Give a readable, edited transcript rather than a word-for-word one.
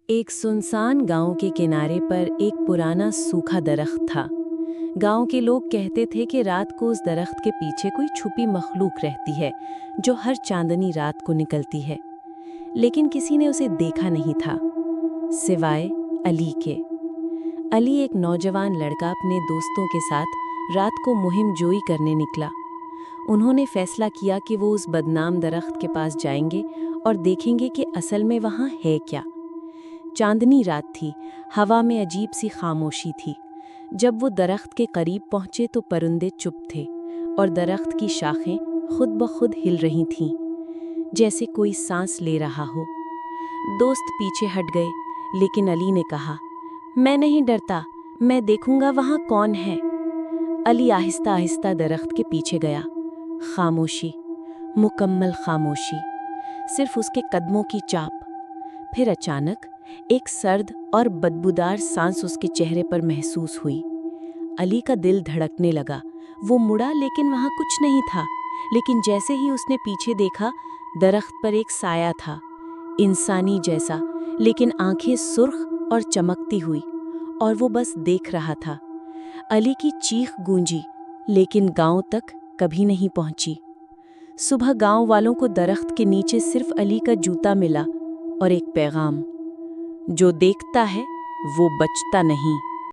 एक सुनसान गांव के किनारे पर एक पुराना सूखा दरख्त था। गांव के लोग कहते थे कि रात को उस दरख्त के पीछे कोई छुपी मखलूक रहती है जो हर चांदनी रात को निकलती है, लेकिन किसी ने उसे देखा नहीं था सिवाय अली के। अली एक नौजवान लड़का अपने दोस्तों के साथ रात को मुहिम जोई करने निकला। उन्होंने फैसला किया कि वो उस बदनाम दरख्त के पास जाएंगे और देखेंगे कि असल में वहाँ है क्या। चांदनी रात थी, हवा में अजीब सी खामोशी थी। जब वो दरख्त के करीब पहुंचे तो परिंदे चुप थे और दरख्त की शाखें खुद ब खुद हिल रही थीं, जैसे कोई सांस ले रहा हो। दोस्त पीछे हट गए, लेकिन अली ने कहा, मैं नहीं डरता, मैं देखूंगा वहां कौन है। अली आहिस्ता आहिस्ता दरख्त के पीछे गया। खामोशी, मुकम्मल खामोशी, सिर्फ उसके कदमों की चाप। फिर अचानक एक सर्द और बदबूदार सांस उसके चेहरे पर महसूस हुई। अली का दिल धड़कने लगा। वो मुड़ा, लेकिन वहां कुछ नहीं था। लेकिन जैसे ही उसने पीछे देखा, दरख्त पर एक साया था, इंसानी जैसा, लेकिन आंखें सुर्ख और चमकती हुई, और वो बस देख रहा था। अली की चीख गूंजी, लेकिन गांव तक कभी नहीं पहुंची। सुबह गांव वालों को दरख्त के नीचे सिर्फ अली का जूता मिला और एक पैगाम, जो देखता है वो बचता नहीं।